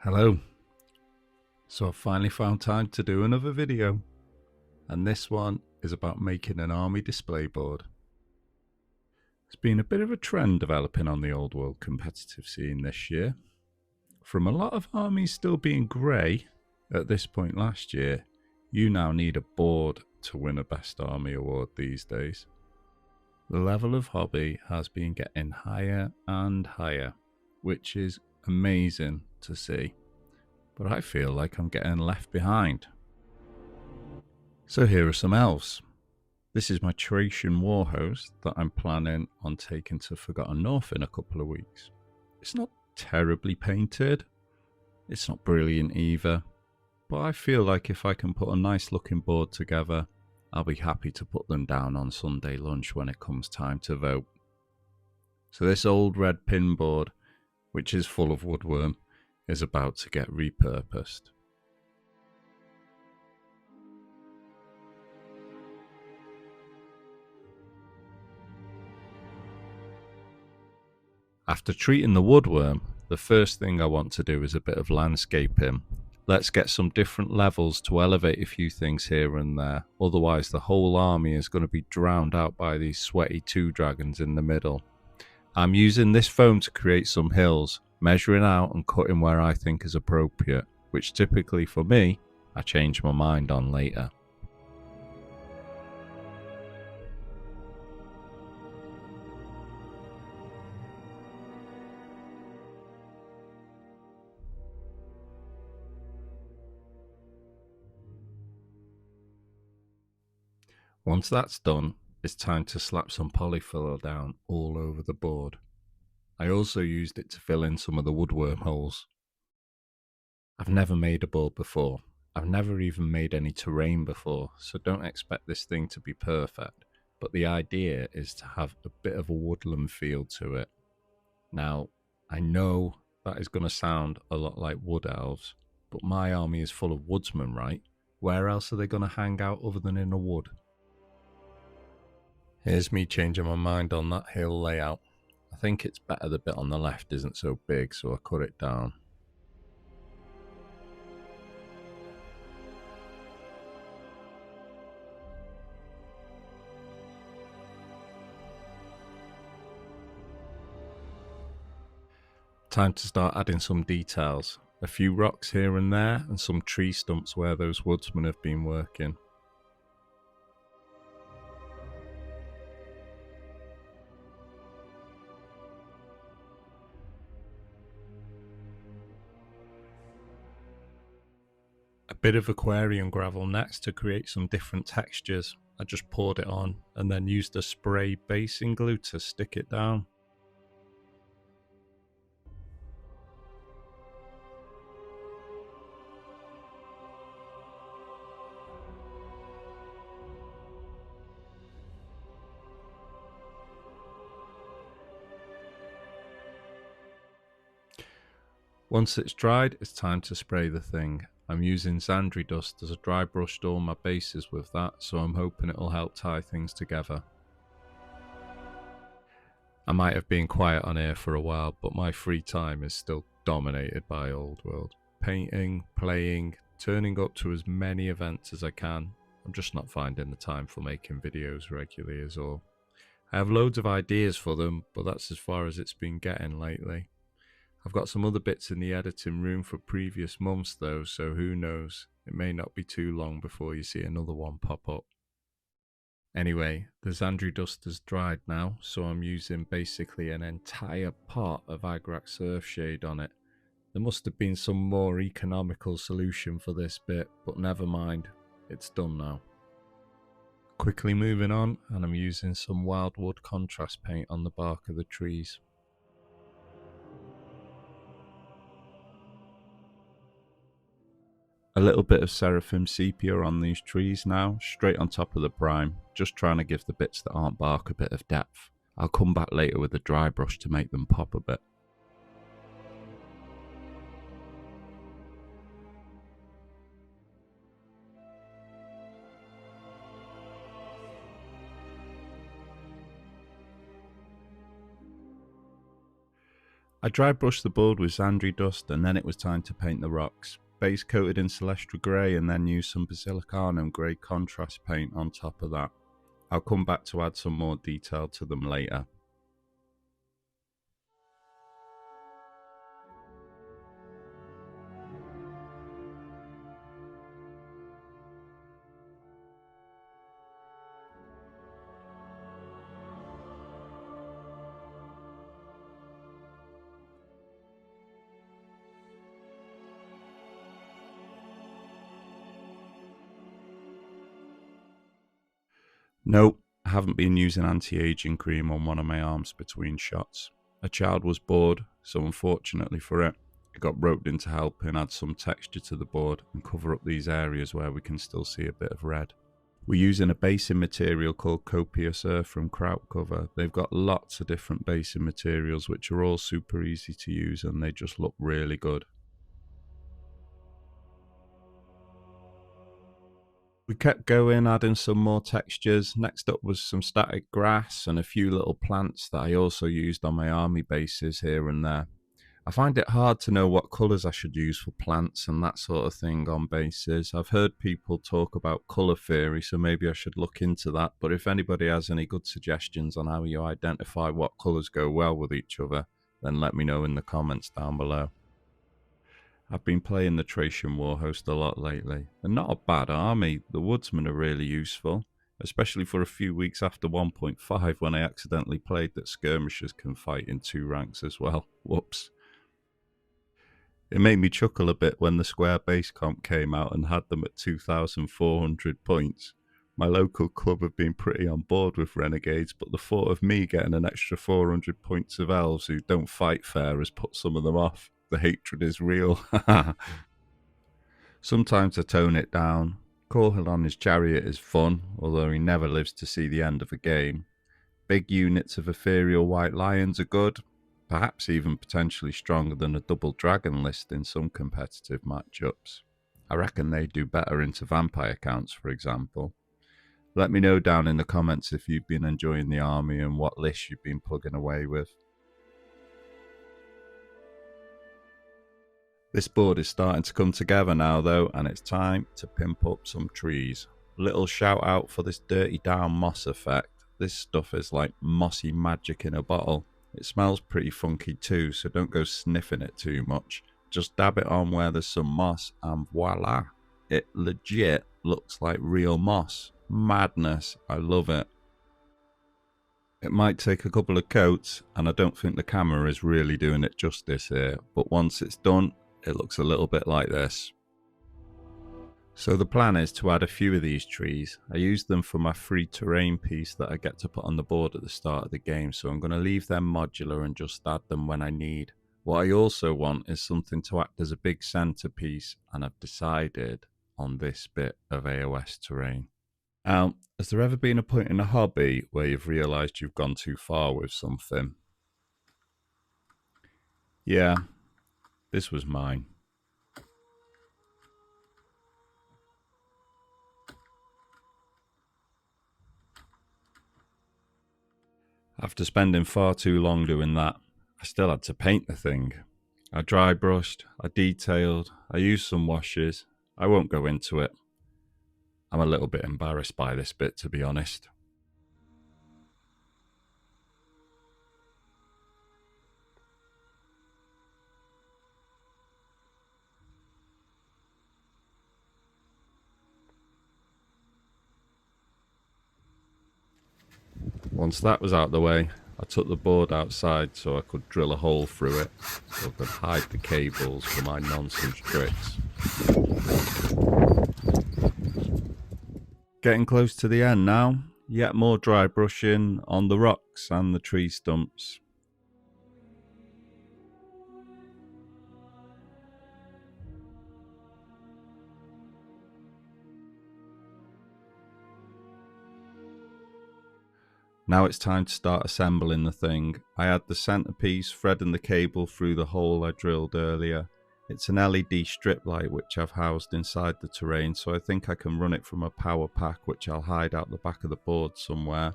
Hello. So I finally found time to do another video, and this one is about making an army display board. There's been a bit of a trend developing on the old world competitive scene this year. From a lot of armies still being grey at this point last year, you now need a board to win a best army award these days. The level of hobby has been getting higher and higher, which is amazing to see. But I feel like I'm getting left behind. So here are some elves. This is my Chracian Warhost that I'm planning on taking to Forgotten North in a couple of weeks. It's not terribly painted, it's not brilliant either, but I feel like if I can put a nice looking board together, I'll be happy to put them down on Sunday lunch when it comes time to vote. So this old red pin board, which is full of woodworm, is about to get repurposed. After treating the woodworm, the first thing I want to do is a bit of landscaping. Let's get some different levels to elevate a few things here and there, otherwise the whole army is going to be drowned out by these sweaty two dragons in the middle. I'm using this foam to create some hills, measuring out and cutting where I think is appropriate, which typically for me, I change my mind on later. Once that's done, it's time to slap some polyfiller down all over the board. I also used it to fill in some of the woodworm holes. I've never made a board before. I've never even made any terrain before, so don't expect this thing to be perfect. But the idea is to have a bit of a woodland feel to it. Now, I know that is going to sound a lot like wood elves, but my army is full of woodsmen, right? Where else are they going to hang out other than in a wood? Here's me changing my mind on that hill layout. I think it's better the bit on the left isn't so big, so I cut it down. Time to start adding some details. A few rocks here and there, and some tree stumps where those woodsmen have been working. A bit of aquarium gravel next to create some different textures. I just poured it on and then used a spray basing glue to stick it down. Once it's dried, it's time to spray the thing. I'm using Zandri dust as I dry brushed all my bases with that, so I'm hoping it'll help tie things together. I might have been quiet on here for a while, but my free time is still dominated by Old World. Painting, playing, turning up to as many events as I can. I'm just not finding the time for making videos regularly is all. I have loads of ideas for them, but that's as far as it's been getting lately. I've got some other bits in the editing room for previous months though, so who knows, it may not be too long before you see another one pop up. Anyway, the Zandri dust has dried now, so I'm using basically an entire pot of Agrax Earthshade on it. There must have been some more economical solution for this bit, but never mind, it's done now. Quickly moving on, and I'm using some wildwood contrast paint on the bark of the trees. A little bit of Seraphim Sepia on these trees now, straight on top of the prime, just trying to give the bits that aren't bark a bit of depth. I'll come back later with a dry brush to make them pop a bit. I dry brushed the board with Zandri dust and then it was time to paint the rocks. Base coated in Celestial Grey and then used some Basilicanum Grey contrast paint on top of that. I'll come back to add some more detail to them later. Nope, I haven't been using anti-aging cream on one of my arms between shots. A child was bored, so unfortunately for it, I got roped into helping add some texture to the board and cover up these areas where we can still see a bit of red. We're using a basing material called Copious Earth from Krautcover. They've got lots of different basing materials which are all super easy to use and they just look really good. We kept going, adding some more textures. Next up was some static grass and a few little plants that I also used on my army bases here and there. I find it hard to know what colours I should use for plants and that sort of thing on bases. I've heard people talk about colour theory, so maybe I should look into that. But if anybody has any good suggestions on how you identify what colours go well with each other, then let me know in the comments down below. I've been playing the Chracian Warhost a lot lately. They're not a bad army. The woodsmen are really useful, especially for a few weeks after 1.5 when I accidentally played that skirmishers can fight in 2 ranks as well. Whoops. It made me chuckle a bit when the square base comp came out and had them at 2,400 points. My local club have been pretty on board with renegades, but the thought of me getting an extra 400 points of elves who don't fight fair has put some of them off. The hatred is real. Sometimes I tone it down. Corhil on his chariot is fun, although he never lives to see the end of a game. Big units of ethereal white lions are good, perhaps even potentially stronger than a double dragon list in some competitive matchups. I reckon they do better into vampire counts, for example. Let me know down in the comments if you've been enjoying the army and what lists you've been plugging away with. This board is starting to come together now though, and it's time to pimp up some trees. Little shout out for this dirty down moss effect. This stuff is like mossy magic in a bottle. It smells pretty funky too, so don't go sniffing it too much. Just dab it on where there's some moss and voila. It legit looks like real moss. Madness, I love it. It might take a couple of coats, and I don't think the camera is really doing it justice here, but once it's done, it looks a little bit like this. So the plan is to add a few of these trees. I use them for my free terrain piece that I get to put on the board at the start of the game, so I'm going to leave them modular and just add them when I need. What I also want is something to act as a big centerpiece, and I've decided on this bit of AOS terrain. Now, has there ever been a point in a hobby where you've realised you've gone too far with something? Yeah, this was mine. After spending far too long doing that, I still had to paint the thing. I dry brushed, I detailed, I used some washes. I won't go into it. I'm a little bit embarrassed by this bit, to be honest. Once that was out of the way, I took the board outside so I could drill a hole through it, so I could hide the cables for my nonsense tricks. Getting close to the end now, yet more dry brushing on the rocks and the tree stumps. Now it's time to start assembling the thing. I add the centerpiece, threading the cable through the hole I drilled earlier. It's an LED strip light which I've housed inside the terrain, so I think I can run it from a power pack which I'll hide out the back of the board somewhere.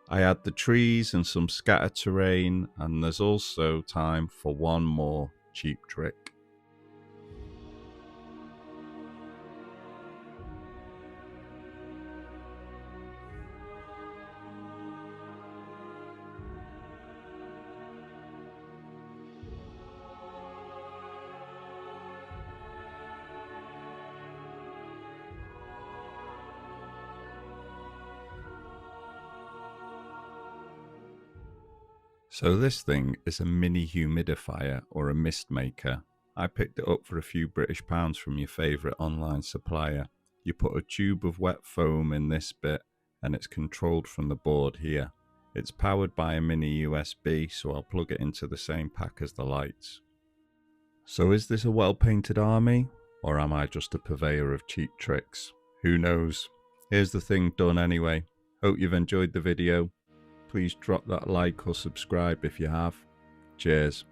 I add the trees and some scattered terrain, and there's also time for one more cheap trick. So this thing is a mini humidifier or a mist maker. I picked it up for a few British pounds from your favourite online supplier. You put a tube of wet foam in this bit and it's controlled from the board here. It's powered by a mini USB, so I'll plug it into the same pack as the lights. So is this a well painted army, or am I just a purveyor of cheap tricks? Who knows? Here's the thing done anyway. Hope you've enjoyed the video. Please drop that like or subscribe if you have. Cheers.